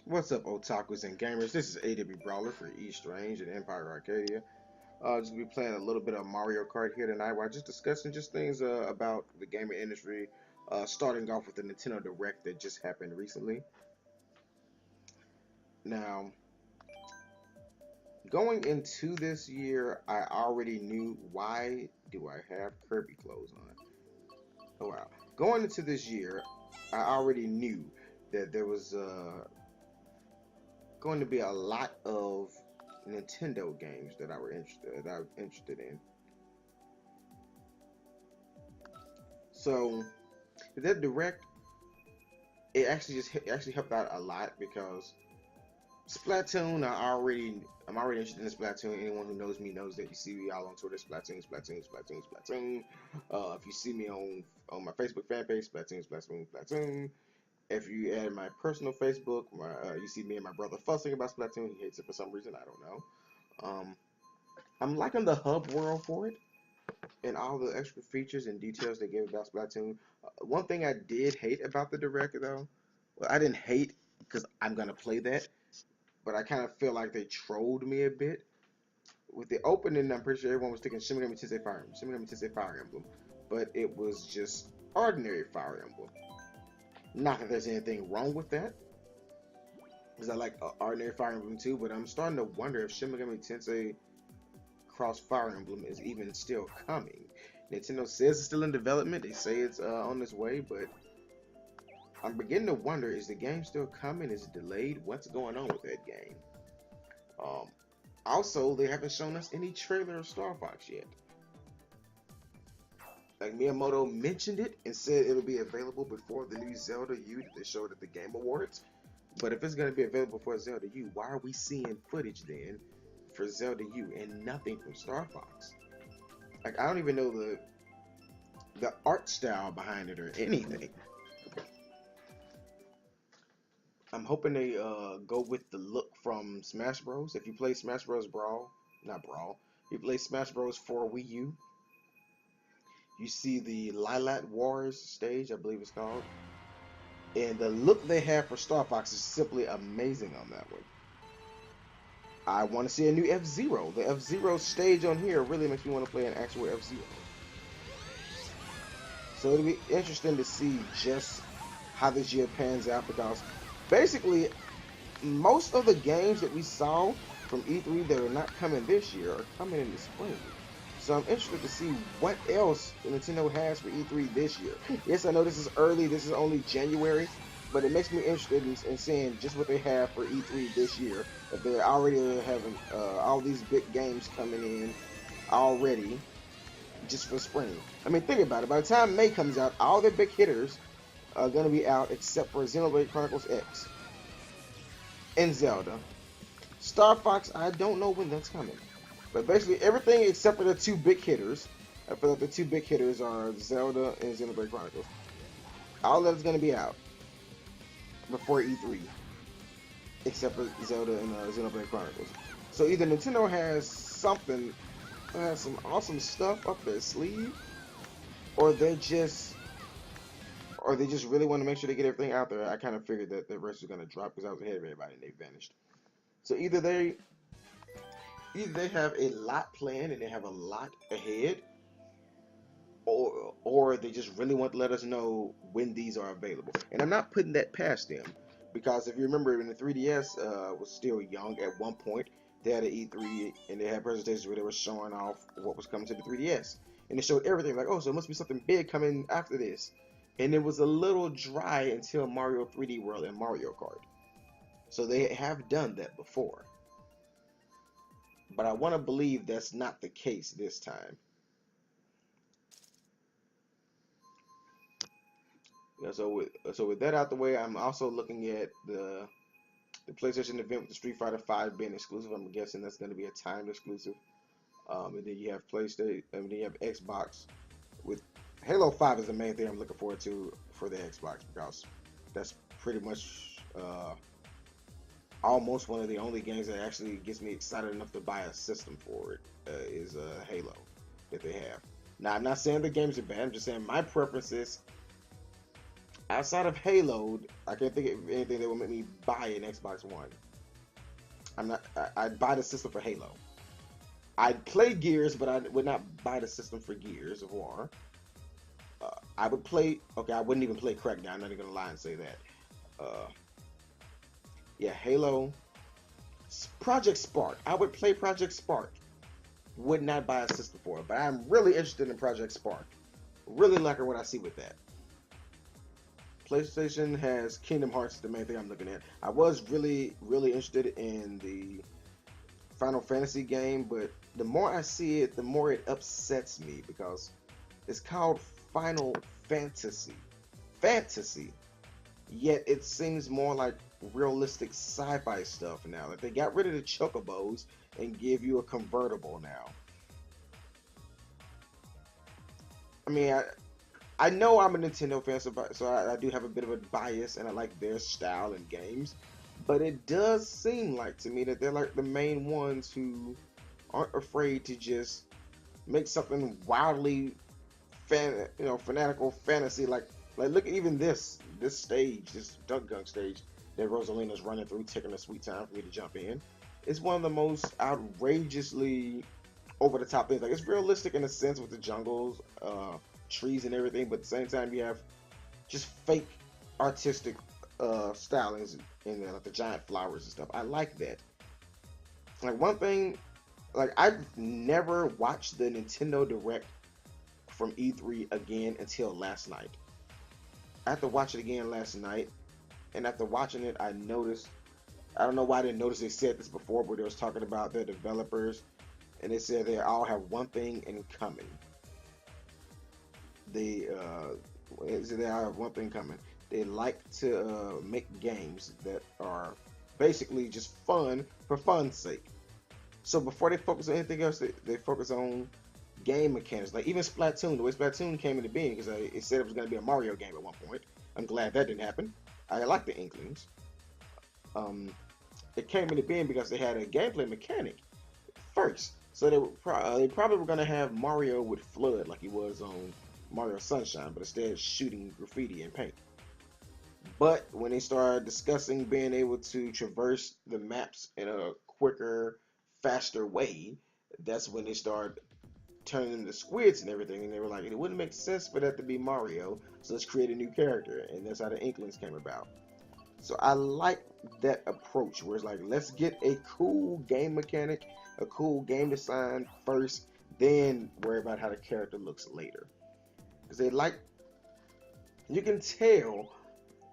What's up, otakus and gamers? This is AWBrawler for East Range and Empire Arcadia. Just be playing a little bit of Mario Kart here tonight, while just discussing just things about the gaming industry. Starting off with the Nintendo Direct that just happened recently. Now, going into this year, I already knew why do I have Kirby clothes on. Oh wow! Going into this year, I already knew that there was going to be a lot of Nintendo games that I'm interested in. So that direct, it actually helped out a lot because Splatoon, I'm already interested in Splatoon. Anyone who knows me knows that you see me all on Twitter, Splatoon, Splatoon, Splatoon, Splatoon. If you see me on my Facebook fan page, Splatoon, Splatoon, Splatoon. If you add my personal Facebook, you see me and my brother fussing about Splatoon. He hates it for some reason. I don't know. Um, I'm liking the hub world for it and all the extra features and details they gave about Splatoon. One thing I did hate about the direct though, well, I didn't hate because I'm gonna play that, but I kind of feel like they trolled me a bit with the opening. I'm pretty sure everyone was thinking Shin Megami Tensei Fire Emblem, Shin Megami Tensei Fire Emblem, but it was just ordinary Fire Emblem. Not that there's anything wrong with that, because I like ordinary Fire Emblem too. But I'm starting to wonder if Shin Megami Tensei Cross Fire Emblem is even still coming. Nintendo says it's still in development. They say it's on its way, but I'm beginning to wonder: is the game still coming? Is it delayed? What's going on with that game? Um, Also, they haven't shown us any trailer of Star Fox yet. Like Miyamoto mentioned it and said it'll be available before the new Zelda U that they showed at the Game Awards. But if it's going to be available for Zelda U, why are we seeing footage then for Zelda U and nothing from Star Fox? Like I don't even know the art style behind it or anything. I'm hoping they go with the look from Smash Bros. If you play Smash Bros. Brawl, not Brawl, you play Smash Bros. For Wii U, you see the Lilat Wars stage, I believe it's called, and the look they have for Star Fox is simply amazing on that one. I want to see a new F Zero. The F Zero stage on here really makes me want to play an actual F Zero. So it'll be interesting to see just how this year pans out because basically most of the games that we saw from E3 that are not coming this year are coming in the spring. So I'm interested to see what else Nintendo has for E3 this year. Yes, I know this is early, this is only January, but it makes me interested in seeing just what they have for E3 this year. If they're already having all these big games coming in already just for spring. I mean, think about it. By the time May comes out, all the big hitters are going to be out except for Xenoblade Chronicles X and Zelda. Star Fox, I don't know when that's coming. But basically everything except for the two big hitters. I feel like the two big hitters are Zelda and Xenoblade Chronicles. All that's going to be out before E3, except for Zelda and Xenoblade Chronicles. So either Nintendo has some awesome stuff up their sleeve, or they just really want to make sure they get everything out there. I kind of figured that the rest was going to drop because I was ahead of everybody and they vanished. So either they have a lot planned and they have a lot ahead, or they just really want to let us know when these are available. And I'm not putting that past them because if you remember when the 3DS was still young at one point, they had an E3 and they had presentations where they were showing off what was coming to the 3DS. And they showed everything like, oh, so it must be something big coming after this. And it was a little dry until Mario 3D World and Mario Kart. So they have done that before. But I want to believe that's not the case this time. Yeah, so with that out the way, I'm also looking at the PlayStation event with the Street Fighter 5 being exclusive. I'm guessing that's going to be a timed exclusive. And then you have PlayStation, and then you have Xbox with Halo 5 is the main thing I'm looking forward to for the Xbox because that's pretty much almost one of the only games that actually gets me excited enough to buy a system for it is Halo that they have. Now, I'm not saying the games are bad. I'm just saying my preference is Outside of Halo, I can't think of anything that would make me buy an Xbox One. I'm not. I'd buy the system for Halo. I'd play Gears, but I would not buy the system for Gears of War. I would play. Okay, I wouldn't even play Crackdown. I'm not even gonna lie and say that. Uh, yeah, Halo, Project Spark. I would play Project Spark. Would not buy a system for it, but I'm really interested in Project Spark. Really liking what I see with that. PlayStation has Kingdom Hearts, the main thing I'm looking at. I was really, really interested in the Final Fantasy game, but the more I see it, the more it upsets me because it's called Final Fantasy. Fantasy. Yet it seems more like realistic sci-fi stuff now. Like they got rid of the chocobos and give you a convertible now. I mean, I know I'm a Nintendo fan, so I do have a bit of a bias, and I like their style and games. But it does seem like to me that they're like the main ones who aren't afraid to just make something wildly fanatical fantasy. Like look at even this stage, this Duck Gun stage that Rosalina's running through, taking a sweet time for me to jump in. It's one of the most outrageously over the top things. Like it's realistic in a sense with the jungles, trees and everything, but at the same time you have just fake artistic stylings in there, like the giant flowers and stuff. I like that. Like one thing, like I've never watched the Nintendo Direct from E3 again until last night. I had to watch it again last night, and after watching it, I noticed. I don't know why I didn't notice they said this before, but they was talking about their developers, and they said they all have one thing in common. They all have one thing coming. They like to make games that are basically just fun for fun's sake. So before they focus on anything else, they focus on game mechanics. Like even Splatoon, the way Splatoon came into being, because it said it was going to be a Mario game at one point. I'm glad that didn't happen. I like the Inklings. It came into being because they had a gameplay mechanic first. So they probably were going to have Mario with FLUDD like he was on Mario Sunshine, but instead shooting graffiti and paint. But when they started discussing being able to traverse the maps in a quicker, faster way, that's when they started turning into squids and everything, and they were like, it wouldn't make sense for that to be Mario, so let's create a new character, and that's how the Inklings came about. So I like that approach, where it's like, let's get a cool game mechanic, a cool game design first, then worry about how the character looks later. Because they like, you can tell,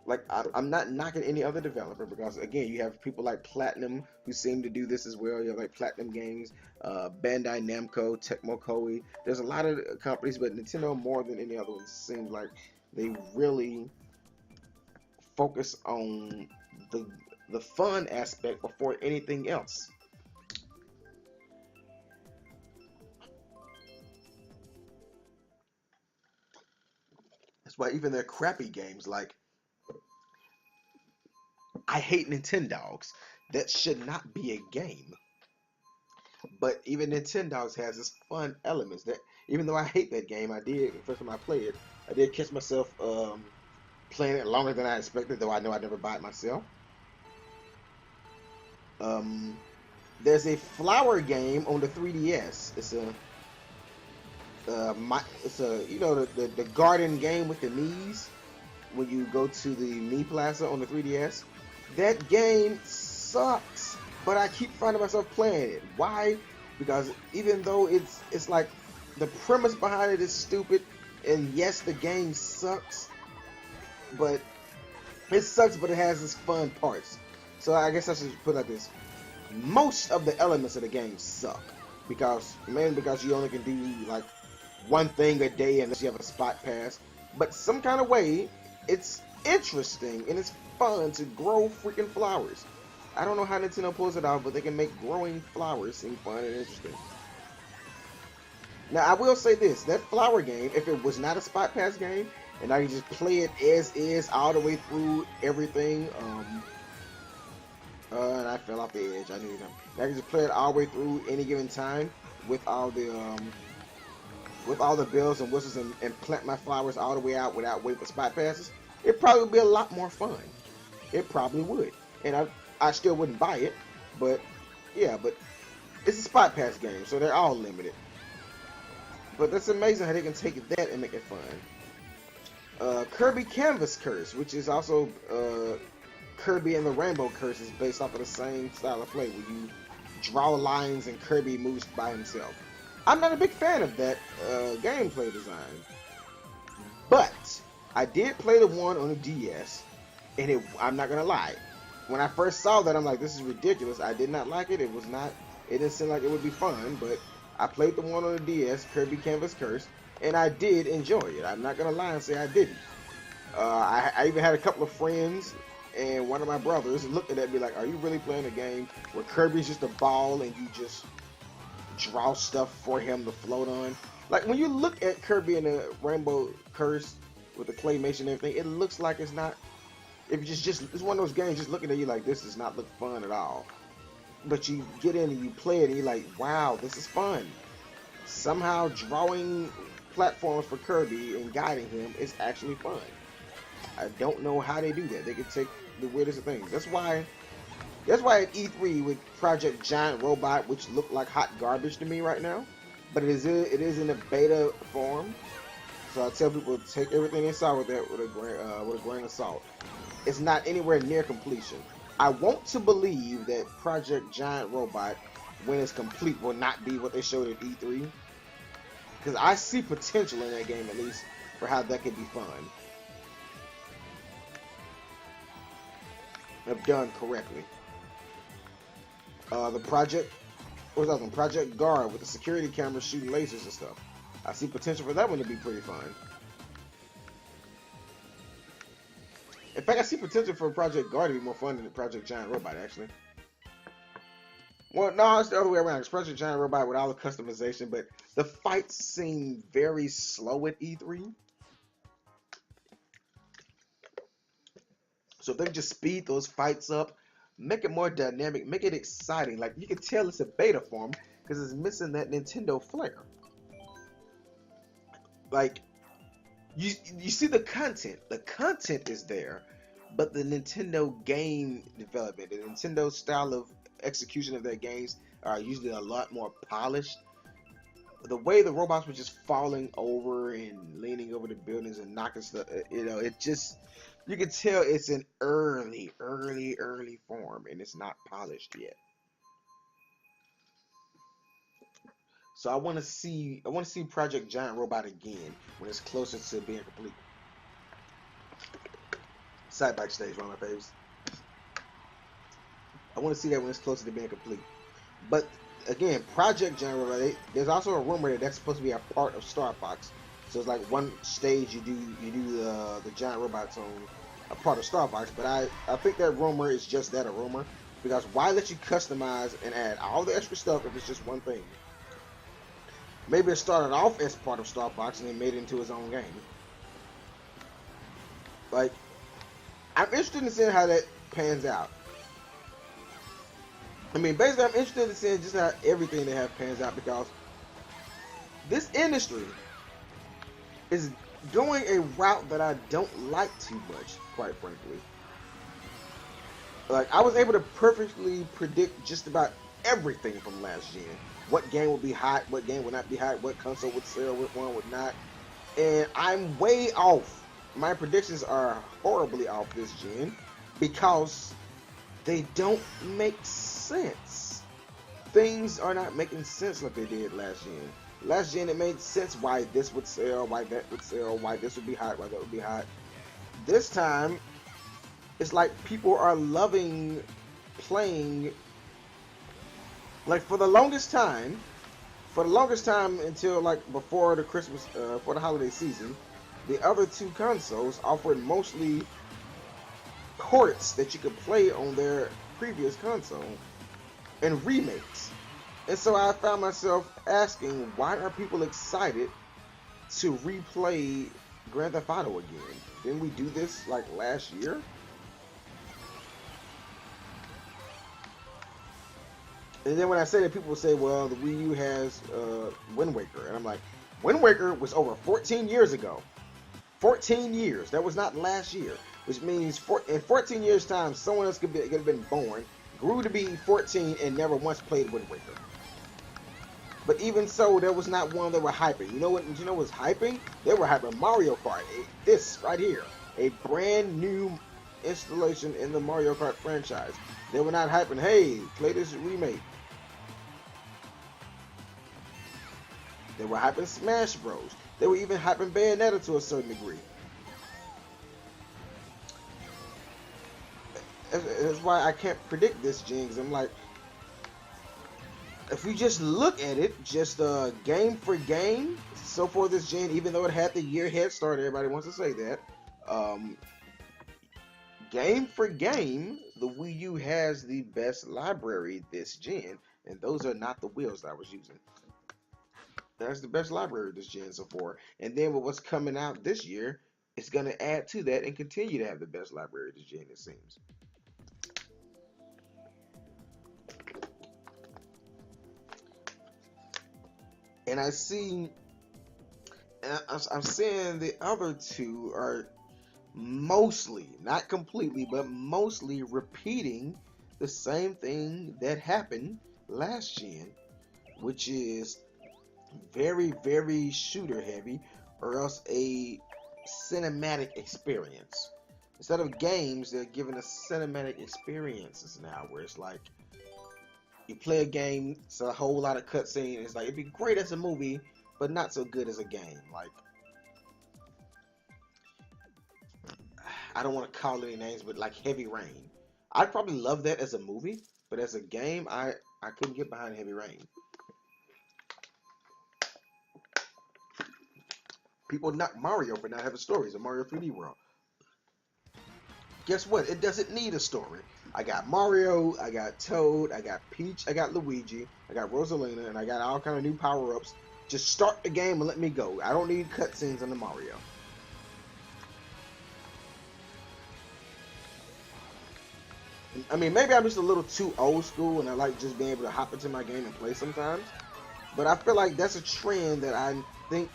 like I'm not knocking any other developer, because again, you have people like Platinum who seem to do this as well. You have like Platinum Games, Bandai Namco, Tecmo Koei. There's a lot of companies, but Nintendo more than any other ones seems like they really focus on the fun aspect before anything else. That's why even their crappy games, like I hate Nintendogs. That should not be a game. But even Nintendogs has its fun elements. That even though I hate that game, I did the first time I played it, I did catch myself playing it longer than I expected, though I know I'd never buy it myself. There's a flower game on the 3DS. It's a the garden game with the Mii's when you go to the Mii Plaza on the 3DS. That game sucks, but I keep finding myself playing it. Why? Because even though it's like the premise behind it is stupid, and yes, the game sucks, but it sucks, but it has its fun parts. So I guess I should put it like this: most of the elements of the game suck mainly because you only can do like one thing a day unless you have a spot pass. But some kind of way, it's interesting and it's fun to grow freaking flowers. I don't know how Nintendo pulls it off, but they can make growing flowers seem fun and interesting. Now, I will say this: that flower game, if it was not a spot pass game, and I can just play it as is all the way through everything, and I fell off the edge. I knew it. I can just play it all the way through any given time with all the bells and whistles and plant my flowers all the way out without waiting for spot passes. It probably would be a lot more fun. It probably would, and I still wouldn't buy it, but yeah, but it's a spot pass game, so they're all limited. But that's amazing how they can take that and make it fun. Kirby Canvas Curse, which is also Kirby and the Rainbow Curse, is based off of the same style of play, where you draw lines and Kirby moves by himself. I'm not a big fan of that gameplay design, but I did play the one on the DS, and I'm not gonna lie, when I first saw that, I'm like, this is ridiculous. I did not like it. It didn't seem like it would be fun, but I played the one on the DS, Kirby Canvas Curse, and I did enjoy it. I'm not gonna lie and say I didn't. I even had a couple of friends and one of my brothers looked at me like, are you really playing a game where Kirby's just a ball and you just draw stuff for him to float on? Like, when you look at Kirby and the Rainbow Curse with the claymation and everything, it looks like it's not, if you just it's one of those games just looking at you like, this does not look fun at all. But you get in and you play it and you're like, wow, this is fun. Somehow drawing platforms for Kirby and guiding him is actually fun. I don't know how they do that. They can take the weirdest of things. That's why at E3 with Project Giant Robot, which look like hot garbage to me right now, but it is in a beta form. So I tell people, take everything they saw with that with a grain of salt. It's not anywhere near completion. I want to believe that Project Giant Robot, when it's complete, will not be what they showed at E3, because I see potential in that game, at least for how that could be fun if done correctly. The project, what was that one? Project Guard with the security cameras shooting lasers and stuff. I see potential for that one to be pretty fun. In fact, I see potential for Project Guard to be more fun than Project Giant Robot, actually. Well, no, it's the other way around. It's Project Giant Robot with all the customization, but the fights seem very slow at E3. So if they just speed those fights up, make it more dynamic, make it exciting. Like, you can tell it's a beta form because it's missing that Nintendo flair. Like, you see the content. The content is there, but the Nintendo game development, the Nintendo style of execution of their games are usually a lot more polished. The way the robots were just falling over and leaning over the buildings and knocking stuff, it just, you can tell it's an early form and it's not polished yet. So I want to see Project Giant Robot again when it's closer to being complete. Side backstage, one of my faves. I want to see that when it's closer to being complete. But again, Project Giant Robot, there's also a rumor that that's supposed to be a part of Star Fox. So it's like one stage you do the giant robots on a part of Star Fox. But I think that rumor is just that, a rumor, because why let you customize and add all the extra stuff if it's just one thing? Maybe it started off as part of Star Fox and then made it into his own game. Like, I'm interested in seeing how that pans out. I mean, basically, I'm interested in seeing just how everything they have pans out, because this industry is going a route that I don't like too much, quite frankly. Like, I was able to perfectly predict just about everything from last gen. What game would be hot, what game would not be hot, what console would sell, what one would not. And I'm way off. My predictions are horribly off this gen because they don't make sense. Things are not making sense like they did last gen. Last gen, it made sense why this would sell, why that would sell, why this would be hot, why that would be hot. This time, it's like people are loving playing. Like, for the longest time until like before the Christmas, for the holiday season, the other two consoles offered mostly ports that you could play on their previous console and remakes. And so I found myself asking, why are people excited to replay Grand Theft Auto again? Didn't we do this like last year? And then when I say that, people say, well, the Wii U has Wind Waker. And I'm like, Wind Waker was over 14 years ago. 14 years. That was not last year, which means in 14 years' time, someone else could have been born, grew to be 14, and never once played Wind Waker. But even so, there was not one that were hyping. You know what? You know what's hyping? They were hyping Mario Kart. This right here, a brand new installation in the Mario Kart franchise. They were not hyping, hey, play this remake. They were hyping Smash Bros. They were even hyping Bayonetta to a certain degree. That's why I can't predict this, Jinx. I'm like, if we just look at it, just game for game, so for this gen, even though it had the year head start, everybody wants to say that. Game for game, the Wii U has the best library this gen, and those are not the wheels that I was using. That's the best library this gen so far. And then with what's coming out this year, it's going to add to that and continue to have the best library this gen, it seems. And I see, I'm seeing the other two are mostly, not completely, but mostly repeating the same thing that happened last gen, which is very, very shooter heavy, or else a cinematic experience. Instead of games, they're giving us cinematic experiences now, where it's like, you play a game, it's a whole lot of cutscene. It's like, it'd be great as a movie, but not so good as a game. Like, I don't want to call any names, but like Heavy Rain. I'd probably love that as a movie, but as a game, I couldn't get behind Heavy Rain. People knock Mario for not having stories in Mario 3D World. Guess what? It doesn't need a story. I got Mario, I got Toad, I got Peach, I got Luigi, I got Rosalina, and I got all kind of new power-ups. Just start the game and let me go. I don't need cutscenes on the Mario. I mean, maybe I'm just a little too old school and I like just being able to hop into my game and play sometimes. But I feel like that's a trend that I think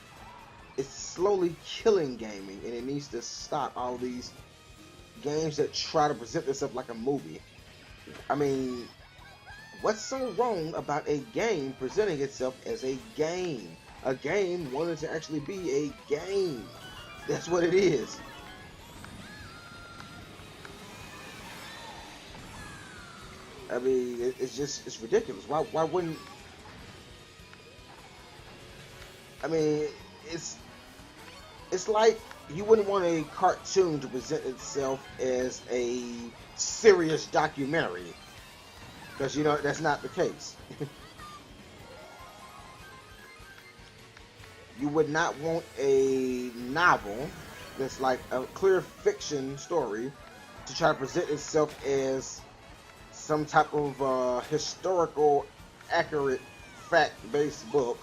is slowly killing gaming, and it needs to stop all these games that try to present themselves like a movie. I mean, what's so wrong about a game presenting itself as a game? A game wanted to actually be a game. That's what it is. I mean, it's ridiculous. Why wouldn't... I mean, it's like you wouldn't want a cartoon to present itself as a serious documentary, because you know that's not the case. You would not want a novel that's like a clear fiction story to try to present itself as some type of historical, accurate, fact-based book,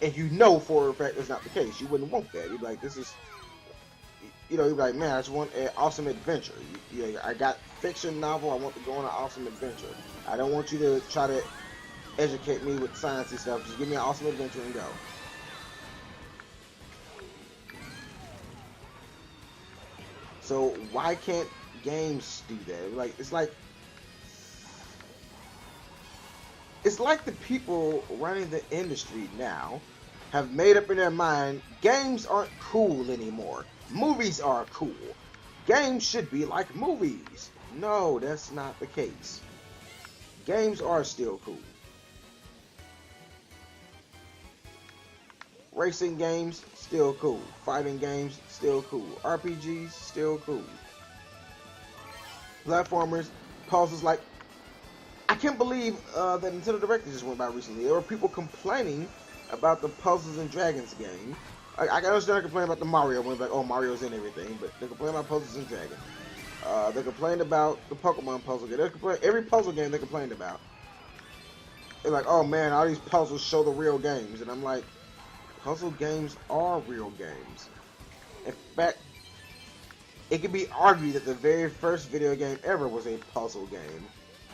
and you know for a fact that's not the case. You wouldn't want that. You'd be like, this is, you know, you'd be like, man, I just want an awesome adventure. You know, I got fiction novel, I want to go on an awesome adventure. I don't want you to try to educate me with sciencey stuff. Just give me an awesome adventure and go. So why can't games do that? Like, it's like the people running the industry now have made up in their mind, games aren't cool anymore. Movies are cool. Games should be like movies. No, that's not the case. Games are still cool. Racing games, still cool. Fighting games, still cool. RPGs, still cool. Platformers, puzzles like... I can't believe that Nintendo Direct just went by recently. There were people complaining about the Puzzles and Dragons game. I understand complaining about the Mario one, like, oh, Mario's in everything, but they complain about Puzzles and Dragons. They complained about the Pokemon puzzle game. Every puzzle game they complained about. They're like, oh man, all these puzzles show the real games. And I'm like, puzzle games are real games. In fact, it could be argued that the very first video game ever was a puzzle game.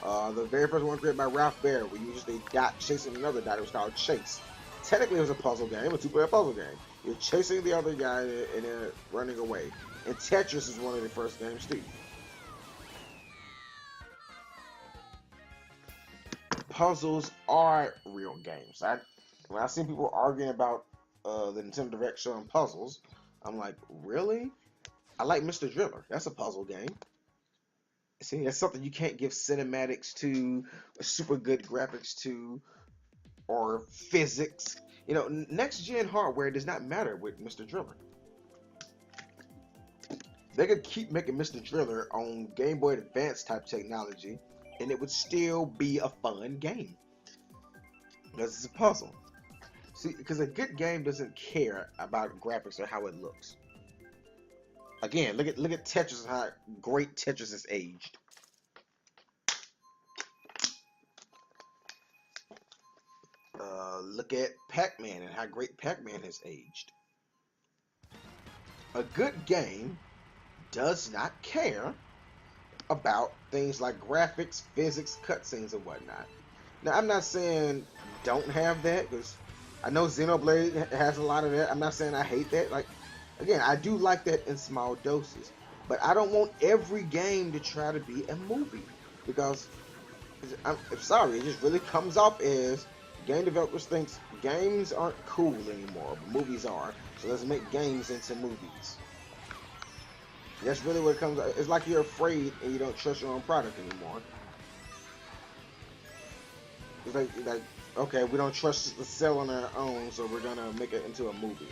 The very first one created by Ralph Baer, where you just a dot chasing another dot. It was called Chase. Technically, it was a puzzle game, a two-player puzzle game. You're chasing the other guy and they're running away. And Tetris is one of the first games too. Puzzles are real games. When I see people arguing about the Nintendo Direct showing puzzles, I'm like, really? I like Mr. Driller. That's a puzzle game. See, that's something you can't give cinematics to, or super good graphics to, or physics. You know, next gen hardware does not matter with Mr. Driller. They could keep making Mr. Driller on Game Boy Advance type technology, and it would still be a fun game because it's a puzzle. See, because a good game doesn't care about graphics or how it looks. Again, look at Tetris and how great Tetris is aged. Look at Pac-Man and how great Pac-Man has aged. A good game does not care about things like graphics, physics, cutscenes, and whatnot. Now, I'm not saying don't have that, because I know Xenoblade has a lot of that. I'm not saying I hate that. Like, again, I do like that in small doses, but I don't want every game to try to be a movie, because I'm sorry, it just really comes off as game developers think games aren't cool anymore, but movies are. So let's make games into movies. That's really what it comes. It's like you're afraid and you don't trust your own product anymore. It's like okay, we don't trust the sell on our own, so we're gonna make it into a movie.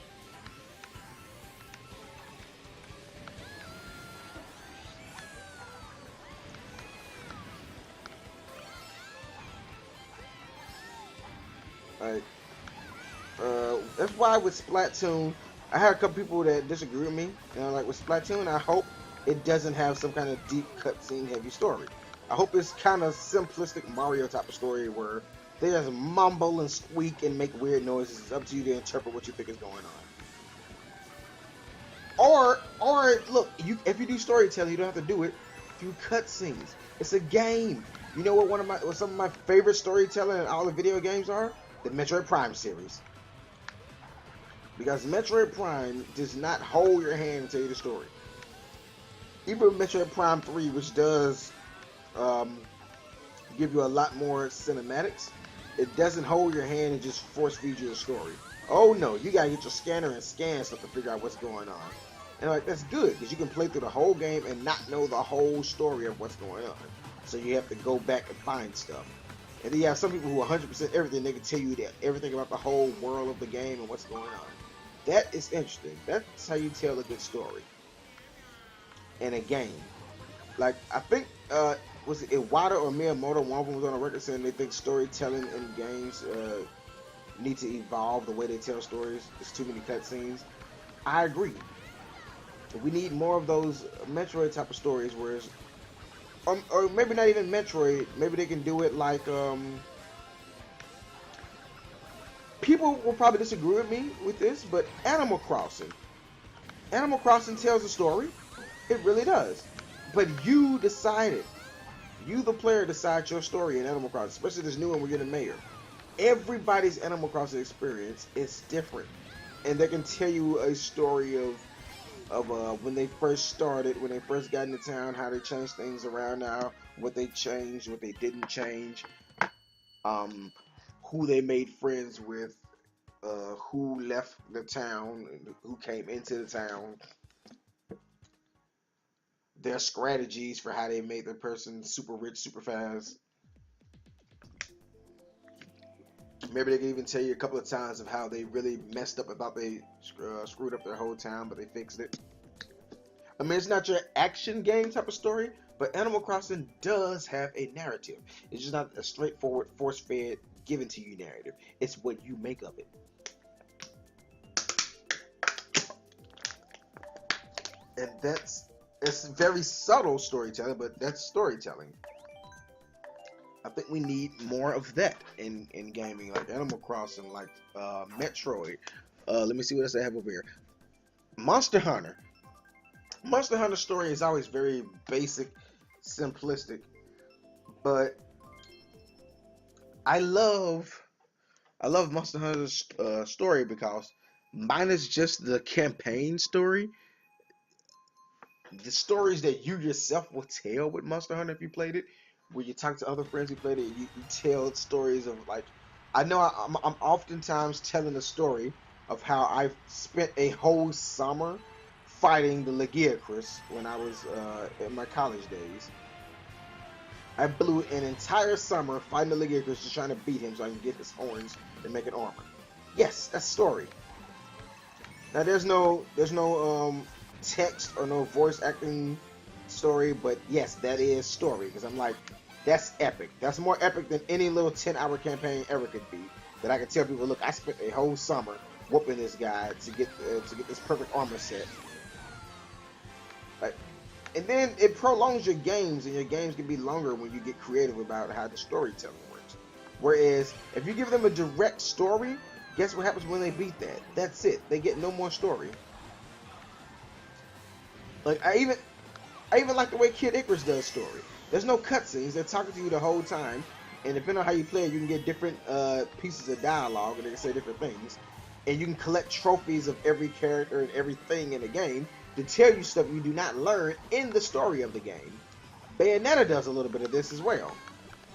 Like, that's why with Splatoon, I had a couple people that disagree with me. You know, like with Splatoon, I hope it doesn't have some kind of deep cutscene heavy story. I hope it's kind of simplistic Mario type of story where they just mumble and squeak and make weird noises. It's up to you to interpret what you think is going on. Or look, if you do storytelling, you don't have to do it through cutscenes. It's a game. You know what some of my favorite storytelling in all the video games are? The Metroid Prime series. Because Metroid Prime does not hold your hand and tell you the story. Even Metroid Prime 3, which does give you a lot more cinematics, it doesn't hold your hand and just force feed you a story. Oh no, you gotta get your scanner and scan stuff to figure out what's going on. And like, that's good, because you can play through the whole game and not know the whole story of what's going on. So you have to go back and find stuff. And then you have some people who 100% everything, they can tell you that everything about the whole world of the game and what's going on. That is interesting. That's how you tell a good story in a game. Like, I think, was it Iwata or Miyamoto, one of them was on a record saying they think storytelling in games need to evolve the way they tell stories. There's too many cutscenes. I agree. We need more of those Metroid type of stories where it's, or maybe not even Metroid, maybe they can do it like, people will probably disagree with me with this, but Animal Crossing. Animal Crossing tells a story. It really does. But you decided. You, the player, decide your story in Animal Crossing, especially this new one we're getting mayor. Everybody's Animal Crossing experience is different. And they can tell you a story of when they first started, when they first got into town, how they changed things around now, what they changed, what they didn't change, who they made friends with, who left the town, who came into the town, their strategies for how they made the person super rich, super fast. Maybe they can even tell you a couple of times of how they really messed up about they screwed up their whole town, but they fixed it. I mean, it's not your action game type of story, but Animal Crossing does have a narrative. It's just not a straightforward, force-fed, given to you narrative. It's what you make of it. And it's very subtle storytelling, but that's storytelling. I think we need more of that in gaming, like Animal Crossing, like Metroid. Let me see what else I have over here. Monster Hunter. Monster Hunter story is always very basic, simplistic, but I love Monster Hunter's story because minus just the campaign story, the stories that you yourself will tell with Monster Hunter if you played it, where you talk to other friends who played it, you tell stories of like, I know I'm oftentimes telling a story of how I spent a whole summer fighting the Legiacris when I was in my college days. I blew an entire summer fighting the Legiacris just trying to beat him so I can get his horns and make an armor. Yes, that's story. Now there's no text or no voice acting story, but yes, that is story because I'm like, that's epic. That's more epic than any little 10-hour campaign ever could be. That I could tell people, look, I spent a whole summer whooping this guy to get this perfect armor set. Like, and then it prolongs your games, and your games can be longer when you get creative about how the storytelling works. Whereas if you give them a direct story, guess what happens when they beat that? That's it. They get no more story. Like I even like the way Kid Icarus does story. There's no cutscenes. They're talking to you the whole time, and depending on how you play it, you can get different pieces of dialogue, and they can say different things. And you can collect trophies of every character and everything in the game to tell you stuff you do not learn in the story of the game. Bayonetta does a little bit of this as well.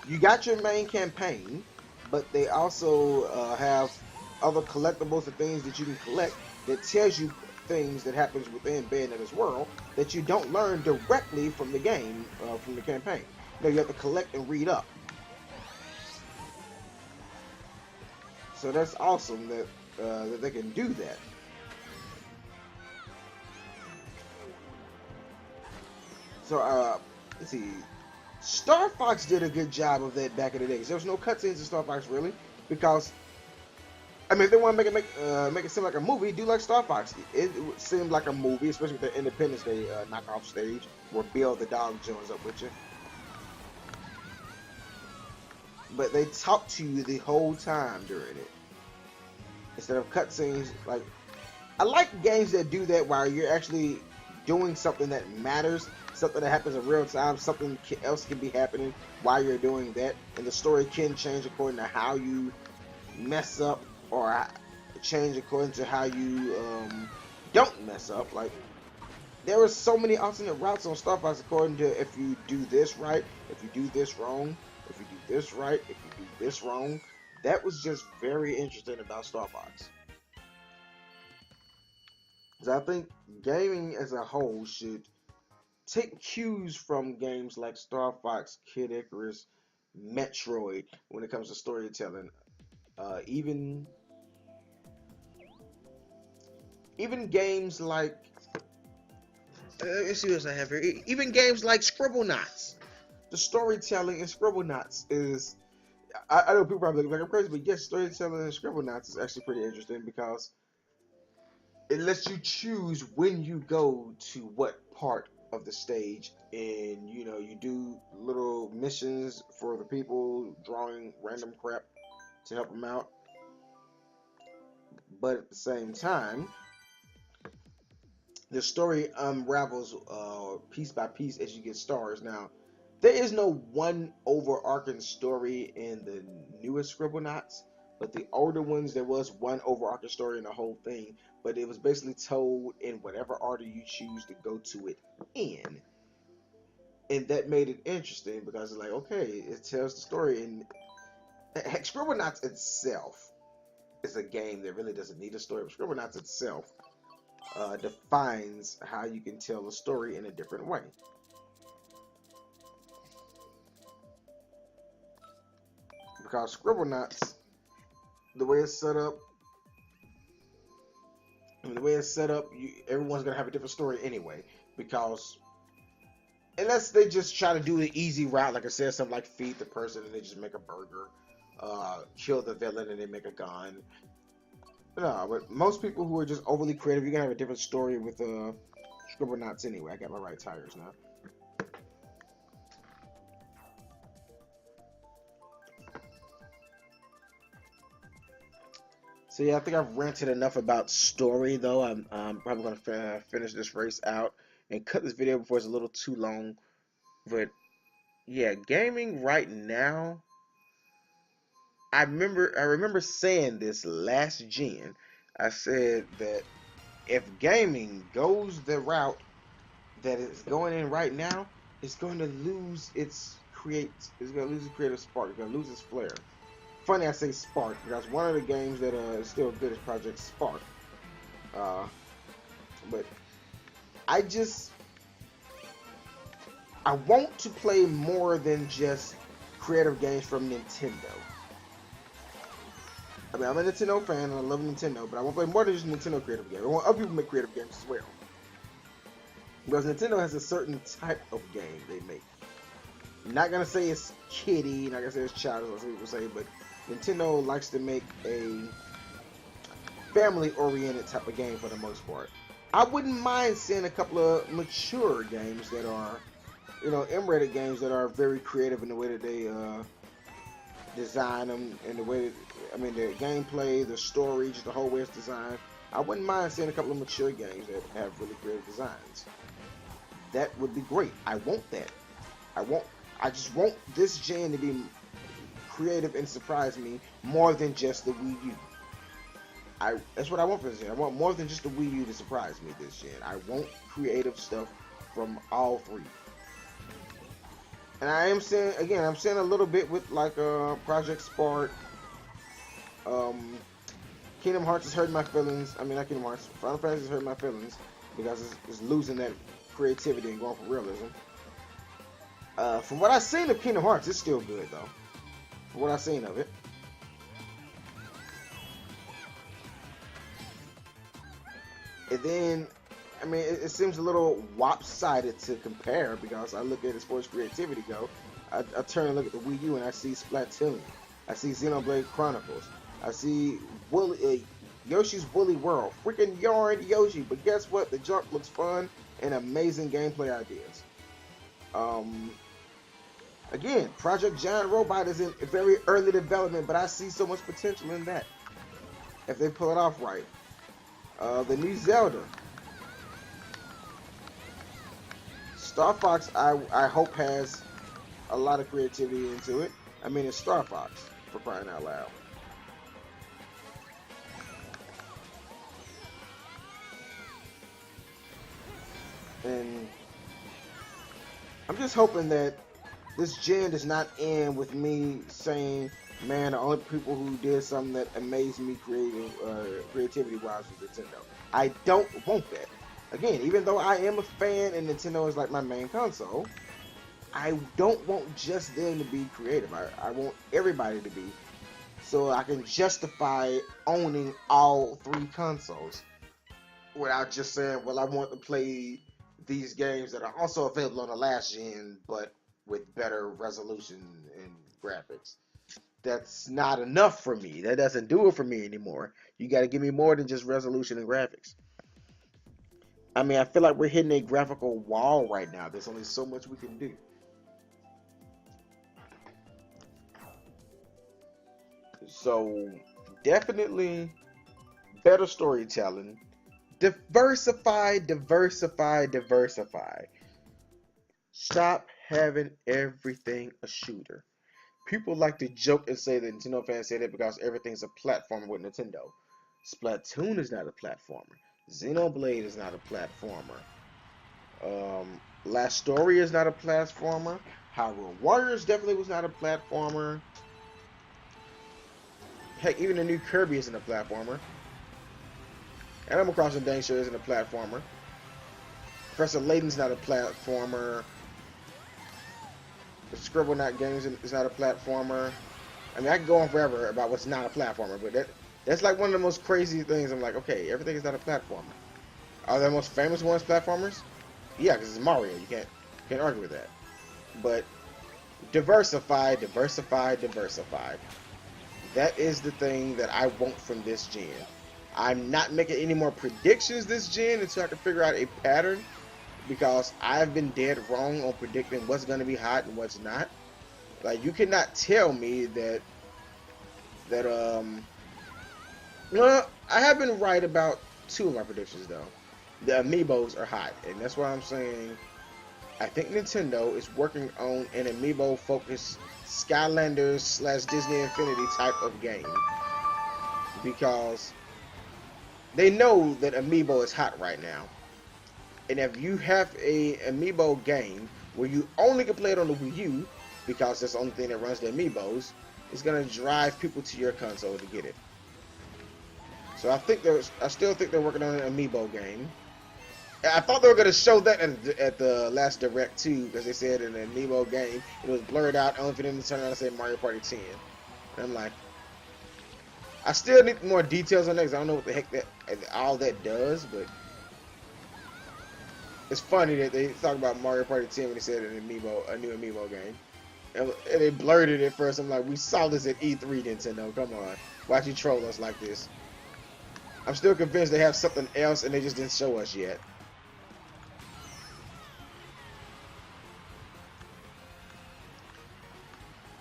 You got your main campaign, but they also have other collectibles and things that you can collect that tells you things that happens within Bayonetta's world that you don't learn directly from the game, from the campaign. No, you have to collect and read up. So that's awesome that they can do that. So let's see. Star Fox did a good job of that back in the days. There was no cutscenes in Star Fox really, because I mean, if they want to make it seem like a movie, do like Star Fox. It seemed like a movie, especially with the Independence Day knockoff stage where Bill the dog joins up with you. But they talk to you the whole time during it instead of cutscenes. Like, I like games that do that while you're actually doing something that matters, something that happens in real time, something else can be happening while you're doing that, and the story can change according to how you mess up or change according to how you don't mess up. Like, there are so many alternate routes on Star Fox according to if you do this right, if you do this wrong, if you do this right, if you do this wrong. That was just very interesting about Star Fox. Because I think gaming as a whole should take cues from games like Star Fox, Kid Icarus, Metroid when it comes to storytelling. Even games like let's see what I have here. Even games like Scribblenauts. The storytelling in Scribblenauts is I know people probably look like I'm crazy, but yes, storytelling in Scribblenauts is actually pretty interesting because it lets you choose when you go to what part of the stage, and you do little missions for the people, drawing random crap to help them out. But at the same time, the story unravels piece by piece as you get stars. Now, there is no one overarching story in the newest Scribblenauts, but the older ones, there was one overarching story in the whole thing, but it was basically told in whatever order you choose to go to it in. And that made it interesting because it's like, okay, it tells the story. And heck, Scribblenauts itself is a game that really doesn't need a story, but Scribblenauts itself defines how you can tell a story in a different way. Because Scribblenauts, the way it's set up, everyone's gonna have a different story anyway. Because unless they just try to do the easy route, like I said, something like feed the person and they just make a burger, kill the villain and they make a gun. No, but most people who are just overly creative, you're gonna have a different story with Scribblenauts anyway. I got my right tires now. So yeah, I think I've ranted enough about story, though. I'm probably gonna finish this race out and cut this video before it's a little too long. But yeah, gaming right now. I remember saying this last gen. I said that if gaming goes the route that it's going in right now, it's going to lose it's going to lose its creative spark. It's going to lose its flair. Funny I say spark because one of the games that is still good is Project Spark. Uh, but I just I want to play more than just creative games from Nintendo. I mean, I'm a Nintendo fan and I love Nintendo, but I want to play more than just Nintendo creative games. I want other people to make creative games as well. Because Nintendo has a certain type of game they make. I'm not gonna say it's kiddie, not gonna say it's childish, like some people say, but Nintendo likes to make a family-oriented type of game for the most part. I wouldn't mind seeing a couple of mature games that are, M-rated games that are very creative in the way that they design them, and the way that, the gameplay, the story, just the whole way it's designed. I wouldn't mind seeing a couple of mature games that have really creative designs. That would be great. I want that. I just want this gen to be creative and surprise me more than just the Wii U. That's what I want for this gen. I want more than just the Wii U to surprise me this gen. I want creative stuff from all three. And I'm saying a little bit with like Project Spark. Kingdom Hearts has hurt my feelings. I mean, not Kingdom Hearts. Final Fantasy has hurt my feelings because it's losing that creativity and going for realism. From what I've seen of Kingdom Hearts, it's still good though. From what I've seen of it. And then, it seems a little lopsided to compare because I look at it as far as creativity go. I turn and look at the Wii U and I see Splatoon. I see Xenoblade Chronicles. I see Yoshi's Woolly World. Freaking yarn Yoshi. But guess what? The junk looks fun and amazing gameplay ideas. Again, Project Giant Robot is in very early development, but I see so much potential in that if they pull it off right. The new Zelda. Star Fox, I hope has a lot of creativity into it. It's Star Fox, for crying out loud. And I'm just hoping that this gen does not end with me saying, man, the only people who did something that amazed me creativity-wise was Nintendo. I don't want that. Again, even though I am a fan and Nintendo is like my main console, I don't want just them to be creative. I want everybody to be, so I can justify owning all three consoles without just saying, well, I want to play these games that are also available on the last gen, but with better resolution and graphics. That's not enough for me. That doesn't do it for me anymore. You got to give me more than just resolution and graphics. I feel like we're hitting a graphical wall right now. There's only so much we can do. So, definitely better storytelling. Diversify. Stop having everything a shooter. People like to joke and say that Nintendo fans say that because everything's a platformer with Nintendo. Splatoon is not a platformer. Xenoblade is not a platformer. Last Story is not a platformer. Hyrule Warriors definitely was not a platformer. Heck, even the new Kirby isn't a platformer. Animal Crossing dang sure isn't a platformer. Professor Layton's not a platformer. The Scribble Knot Games is not a platformer. I can go on forever about what's not a platformer, but that's like one of the most crazy things. I'm like, okay, everything is not a platformer. Are the most famous ones platformers? Yeah, because it's Mario. You can't argue with that. But diversify. That is the thing that I want from this gen. I'm not making any more predictions this gen until I can figure out a pattern, because I've been dead wrong on predicting what's going to be hot and what's not. Like, you cannot tell me that well, I have been right about two of my predictions though. The amiibos are hot, and that's why I'm saying I think Nintendo is working on an amiibo focused Skylanders / Disney Infinity type of game, because they know that Amiibo is hot right now. And if you have a Amiibo game where you only can play it on the Wii U, because that's the only thing that runs the Amiibos, it's gonna drive people to your console to get it. So I still think they're working on an Amiibo game. I thought they were gonna show that at the last Direct too, because they said in an Amiibo game it was blurred out, only for them to turn around and say Mario Party 10. And I'm like, I still need more details on that because I don't know what the heck that all that does, but it's funny that they talk about Mario Party 10 when they said an Amiibo, a new Amiibo game. And they blurred it at first. I'm like, we saw this at E3, Nintendo. Come on. Why'd you troll us like this? I'm still convinced they have something else and they just didn't show us yet.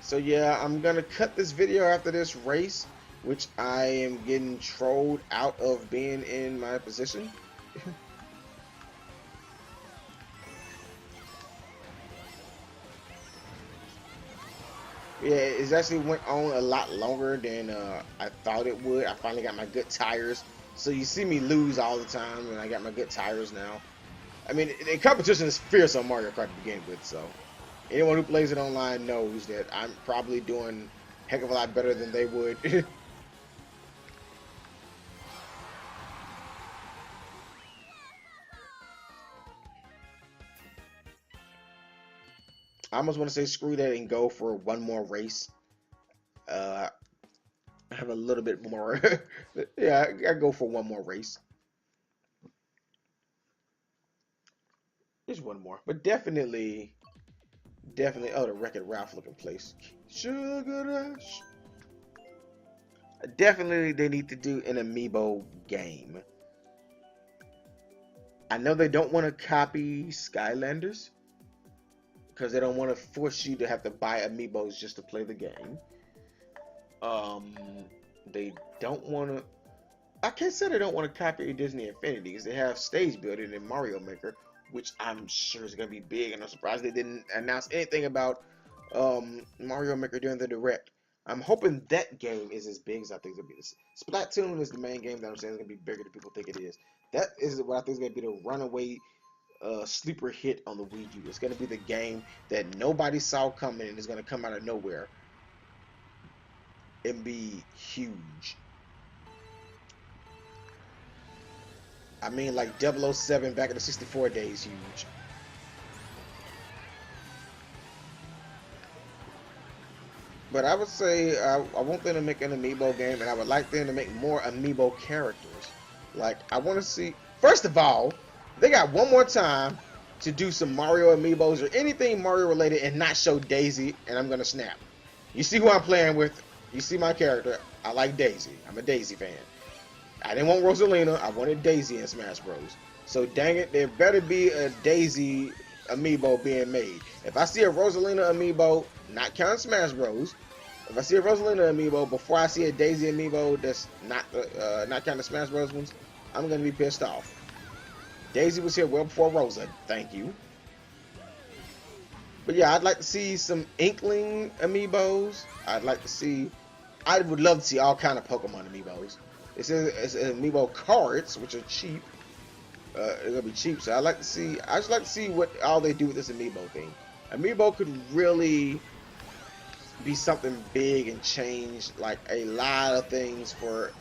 So yeah, I'm going to cut this video after this race, which I am getting trolled out of being in my position. Yeah, it actually went on a lot longer than I thought it would. I finally got my good tires. So you see me lose all the time, and I got my good tires now. I mean, the competition is fierce on Mario Kart to begin with, so anyone who plays it online knows that I'm probably doing a heck of a lot better than they would. I almost want to say screw that and go for one more race. I have a little bit more. Yeah, I go for one more race. Just one more, but definitely. Oh, the Wreck-It Ralph looking place. Sugar Rush. Definitely, they need to do an Amiibo game. I know they don't want to copy Skylanders because they don't want to force you to have to buy Amiibos just to play the game. They don't want to. I can't say they don't want to copy Disney Infinity because they have stage building in Mario Maker, which I'm sure is going to be big, and I'm surprised they didn't announce anything about Mario Maker during the Direct. I'm hoping that game is as big as I think it's going to be. Splatoon is the main game that I'm saying is going to be bigger than people think it is. That is what I think is going to be the runaway sleeper hit on the Wii U. It's going to be the game that nobody saw coming and is going to come out of nowhere and be huge. I mean, like 007 back in the 64 days, huge. But I would say I want them to make an Amiibo game, and I would like them to make more Amiibo characters. Like, I want to see... First of all, they got one more time to do some Mario Amiibos or anything Mario related and not show Daisy, and I'm going to snap. You see who I'm playing with. You see my character. I like Daisy. I'm a Daisy fan. I didn't want Rosalina. I wanted Daisy in Smash Bros. So dang it, there better be a Daisy Amiibo being made. If I see a Rosalina Amiibo, not counting Smash Bros. If I see a Rosalina Amiibo before I see a Daisy Amiibo that's not counting Smash Bros. Ones, I'm gonna be pissed off. Daisy was here well before Rosa. Thank you. But yeah, I'd like to see some Inkling Amiibos. I would love to see all kind of Pokemon Amiibos. It's Amiibo cards, which are cheap. They're gonna be cheap, so I just like to see what all they do with this Amiibo thing. Amiibo could really be something big and change like a lot of things for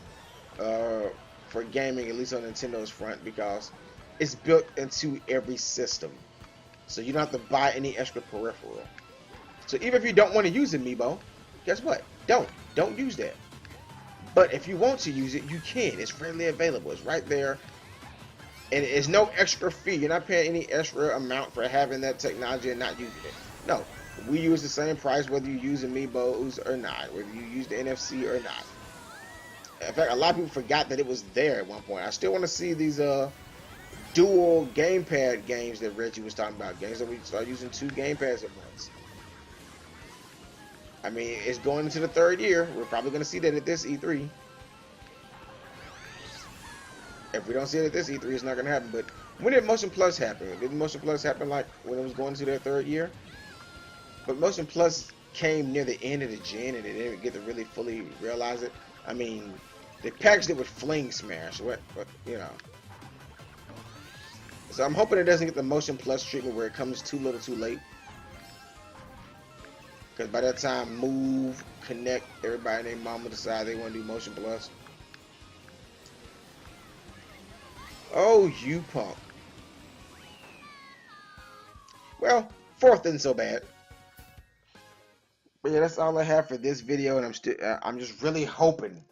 gaming, at least on Nintendo's front, because it's built into every system. So you don't have to buy any extra peripheral. So even if you don't want to use Amiibo, guess what? Don't use that. But if you want to use it, you can. It's readily available. It's right there. And it's no extra fee. You're not paying any extra amount for having that technology and not using it. No. We use the same price whether you use Amiibos or not. Whether you use the NFC or not. In fact, a lot of people forgot that it was there at one point. I still want to see these dual gamepad games that Reggie was talking about. Games that we start using 2 gamepads at once. I mean, it's going into the 3rd year. We're probably going to see that at this E3. If we don't see it at this E3, it's not going to happen. But when did Motion Plus happen? Didn't Motion Plus happen like when it was going to their 3rd year? But Motion Plus came near the end of the gen and they didn't get to really fully realize it. I mean, They packaged it with Fling Smash. What, you know. So I'm hoping it doesn't get the Motion Plus treatment where it comes too little too late. Because by that time, Move, Connect, everybody and their mama decide they want to do Motion Plus. Oh, you punk. Well, fourth isn't so bad. But yeah, that's all I have for this video, and I'm just really hoping,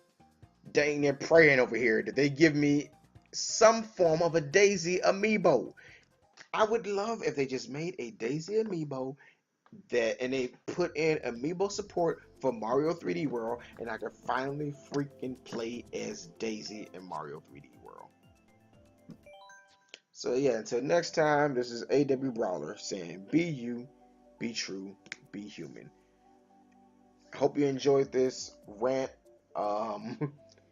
dang near praying over here, that they give me some form of a Daisy amiibo. I would love if they just made a Daisy amiibo and they put in amiibo support for Mario 3D World, and I could finally freaking play as Daisy in Mario 3D World. So yeah, until next time, this is AWBrawler saying, be you, be true, be human. I hope you enjoyed this rant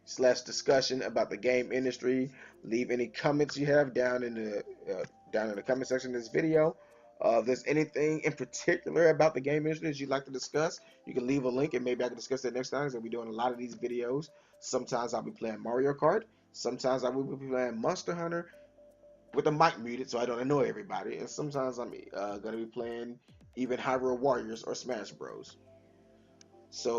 slash discussion about the game industry. Leave any comments you have down in the comment section of this video. If there's anything in particular about the game industry that you'd like to discuss, you can leave a link and maybe I can discuss that next time, because I'll be doing a lot of these videos. Sometimes I'll be playing Mario Kart. Sometimes I will be playing Monster Hunter with the mic muted so I don't annoy everybody. And sometimes I'm going to be playing even Hyrule Warriors or Smash Bros. So